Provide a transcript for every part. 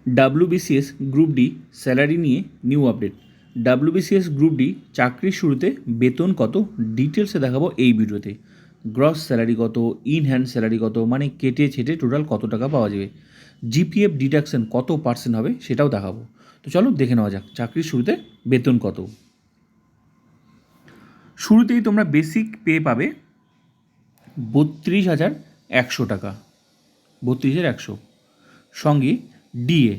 WBCS group D salary নিয়ে new update. WBCS group D চাকরির শুরুতে বেতন কত ডিটেলসে দেখাবো এই ভিডিওতে। গ্রস স্যালারি কত, ইন হ্যান্ড স্যালারি কত, মানে কেটে ছেটে টোটাল কত টাকা পাওয়া যাবে, জিপিএফ ডিডাকশন কত পার্সেন্ট হবে সেটাও দেখাবো। তো চলো দেখে নেওয়া যাক চাকরির শুরুতে বেতন কত। শুরুতেই তোমরা বেসিক পে পাবে 32,100 টাকা, 32,100। সঙ্গে ডিএ,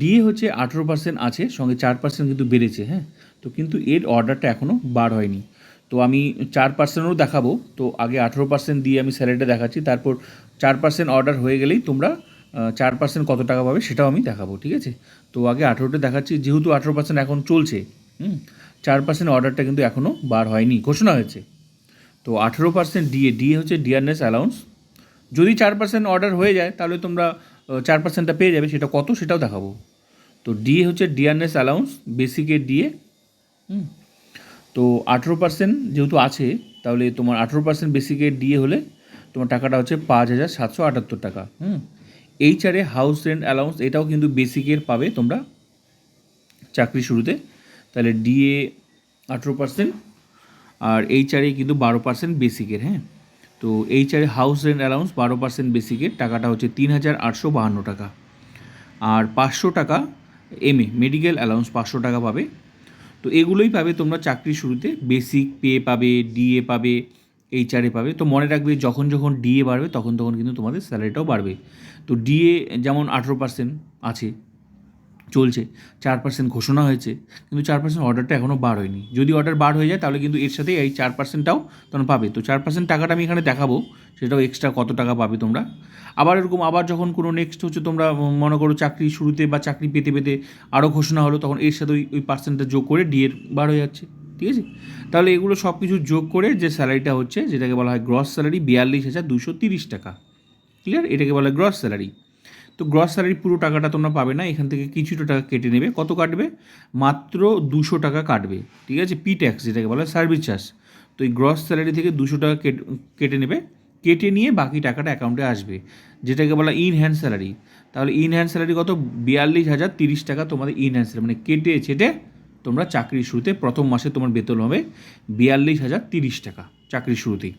ডিএ হচ্ছে 18% আছে, সঙ্গে 4% কিন্তু বেড়েছে, হ্যাঁ। তো কিন্তু এর অর্ডারটা এখনও বার হয়নি, তো আমি 4%ও দেখাবো। তো আগে 18% দিয়ে আমি স্যালারিটা দেখাচ্ছি, তারপর 4% অর্ডার হয়ে গেলেই তোমরা 4% কত টাকা পাবে সেটাও আমি দেখাবো, ঠিক আছে। তো আগে 18টা দেখাচ্ছি, যেহেতু 18% এখন চলছে, 4% অর্ডারটা কিন্তু এখনও বার হয়নি, ঘোষণা হয়েছে। তো 18% ডিএ, ডিএ হচ্ছে ডিয়ারনেস অ্যালাউন্স। যদি 4% অর্ডার হয়ে যায় তাহলে তোমরা 4%টা পেয়ে যাবে, সেটা কত সেটাও দেখাবো। তো ডিএ হচ্ছে ডিয়ারনেস অ্যালাউন্স, বেসিকের ডিএ। তো 18% যেহেতু আছে, তাহলে তোমার 18% বেসিকের ডিএ হলে তোমার টাকাটা হচ্ছে 5,778 টাকা। এইচআরে হাউস রেন্ট অ্যালাউন্স, এটাও কিন্তু বেসিকের পাবে তোমরা চাকরি শুরুতে। তাহলে ডিএ 18%, আর এইচআরে কিন্তু 12% বেসিকের, হ্যাঁ। তো এইচআরে হাউস রেন্ট অ্যালাউন্স 12% বেসিকের টাকাটা হচ্ছে 3,852 টাকা। আর 500 টাকা মেডিকেল অ্যালাউন্স 500 টাকা পাবে। তো এগুলোই পাবে তোমরা চাকরির শুরুতে, বেসিক পে পাবে, ডিএ পাবে, এইচআরএ পাবে। তো মনে রাখবে যখন যখন ডিএ বাড়বে তখন তখন কিন্তু তোমাদের স্যালারিটাও বাড়বে। তো ডিএ যেমন 18% আছে, চলছে, 4% ঘোষণা হয়েছে, কিন্তু 4% অর্ডারটা এখনও বার হয়নি। যদি অর্ডার বার হয়ে যায় তাহলে কিন্তু এর সাথে এই 4%টাও তোমরা পাবে। তো 4% টাকাটা আমি এখানে দেখাবো, সেটাও এক্সট্রা কত টাকা পাবে তোমরা। আবার এরকম আবার যখন কোনো নেক্সট হচ্ছে, তোমরা মনে করো চাকরি শুরুতে বা চাকরি পেতে পেতে আরও ঘোষণা হলো, তখন এর সাথে ওই পার্সেন্টটা যোগ করে ডিএর বার হয়ে যাচ্ছে, ঠিক আছে। তাহলে এগুলো সব কিছু যোগ করে যে স্যালারিটা হচ্ছে, যেটাকে বলা হয় গ্রস স্যালারি, 42,230 টাকা। ক্লিয়ার? এটাকে বলা হয় গ্রস স্যালারি। তো গ্রস স্যালারি পুরো টাকাটা তোমরা পাবে না, এখান থেকে কিছুটা টাকা কেটে নেবে। কত কাটবে? মাত্র 200 টাকা কাটবে, ঠিক আছে। পি ট্যাক্স, যেটাকে বলা হয় সার্ভিস চার্জ। তো এই গ্রস স্যালারি থেকে 200 টাকা কেটে নেবে, কেটে নিয়ে বাকি টাকাটা অ্যাকাউন্টে আসবে, যেটাকে বলা ইন হ্যান্ড স্যালারি। তাহলে ইন হ্যান্ড স্যালারি কত? 42,030 টাকা তোমাদের ইন হ্যান্ড স্যালারি, মানে কেটে ছেটে তোমরা চাকরির শুরুতে প্রথম মাসে তোমার বেতন হবে 42,030 টাকা চাকরির শুরুতেই,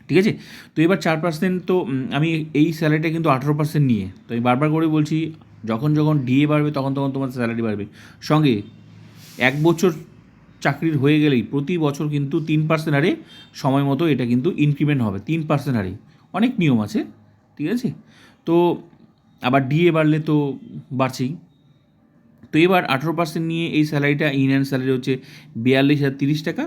ঠিক আছে। তো এবার 4%, তো আমি এই স্যালারিটা কিন্তু 18% নিয়ে, তো আমি বারবার করে বলছি, যখন যখন ডিএ বাড়বে তখন তখন তোমার স্যালারি বাড়বে। সঙ্গে 1 বছর চাকরির হয়ে গেলেই প্রতি বছর কিন্তু 3% হারে সময় মতো এটা কিন্তু ইনক্রিমেন্ট হবে, 3% হারে। অনেক নিয়ম আছে, ঠিক আছে। তো আবার ডিএ বাড়লে তো বাড়ছেই। তো এবার 18% নিয়ে এই স্যালারিটা, ইন হ্যান্ড স্যালারি হচ্ছে 42,030 টাকা।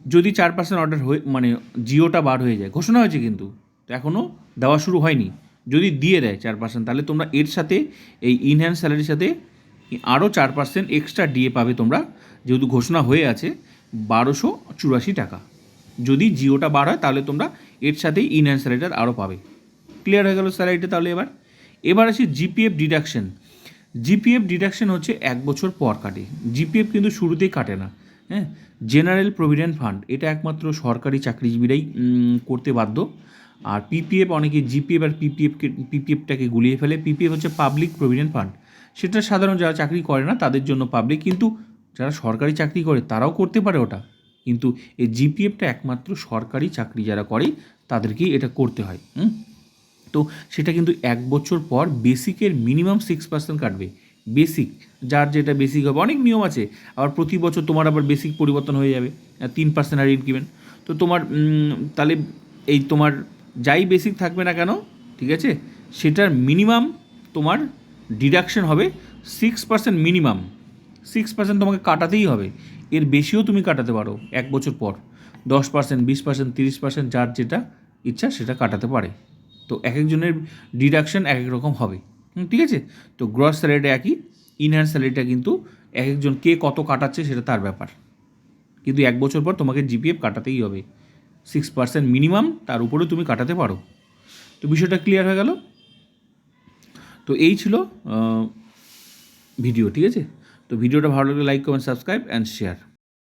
যদি 4% অর্ডার হয়ে, মানে জিওটা বার হয়ে যায়, ঘোষণা হয়েছে কিন্তু, তো এখনও দেওয়া শুরু হয়নি, যদি দিয়ে দেয় 4%, তাহলে তোমরা এর সাথে এই ইন হ্যান্ড স্যালারির সাথে আরও 4% এক্সট্রা ডিএ পাবে তোমরা, যেহেতু ঘোষণা হয়ে আছে 1,284 টাকা। যদি জিওটা বার হয় তাহলে তোমরা এর সাথেই ইন হ্যান্ড স্যালারিটা আরও পাবে। ক্লিয়ার হয়ে গেল স্যালারিটা? তাহলে এবার আসি জিপিএফ ডিডাকশন। জিপিএফ ডিডাকশন হচ্ছে 1 বছর পর কাটে, জিপিএফ কিন্তু শুরুতেই কাটে না, হ্যাঁ। জেনারেল প্রভিডেন্ট ফান্ড, এটা একমাত্র সরকারি চাকরিজীবীরাই করতে বাধ্য। আর পিপিএফ, অনেকে জিপিএফ আর পিপিএফটাকে গুলিয়ে ফেলে। পিপিএফ হচ্ছে পাবলিক প্রভিডেন্ট ফান্ড, সেটা সাধারণ যারা চাকরি করে না তাদের জন্য পাবলিক, কিন্তু যারা সরকারি চাকরি করে তারাও করতে পারে ওটা। কিন্তু এই জিপিএফটা একমাত্র সরকারি চাকরি যারা করে তাদেরকেই এটা করতে হয়। তো সেটা কিন্তু 1 বছর পর বেসিকের মিনিমাম 6% কাটবে। বেসিক, যার যেটা বেসিক হবে, অনেক নিয়ম আছে। আবার প্রতি বছর তোমার আবার বেসিক পরিবর্তন হয়ে যাবে, 3% আর ইনক্রিমেন্ট। তো তোমার তাহলে এই তোমার যাই বেসিক থাকবে না কেন, ঠিক আছে, সেটার মিনিমাম তোমার ডিডাকশন হবে 6%, মিনিমাম 6% তোমাকে কাটাতেই হবে। এর বেশিও তুমি কাটাতে পারো 1 বছর পর, 10%, 20%, 30%, যার যেটা ইচ্ছা সেটা কাটাতে পারে। তো এক একজনের ডিডাকশন এক এক রকম হবে, ঠিক আছে। তো গ্রস স্যালারিটা একই, ইন হ্যান্ড স্যালারিটা কিন্তু এক একজন কে কত কাটাচ্ছে সেটা তার ব্যাপার, কিন্তু 1 বছর পর তোমাকে জিপিএফ কাটাতেই হবে 6% মিনিমাম, তার উপরে তুমি কাটাতে পারো। তো বিষয়টা ক্লিয়ার হয়ে গেল। তো এই ছিল ভিডিও, ঠিক আছে। তো ভিডিওটা ভালো লাগলে like, comment, subscribe and share.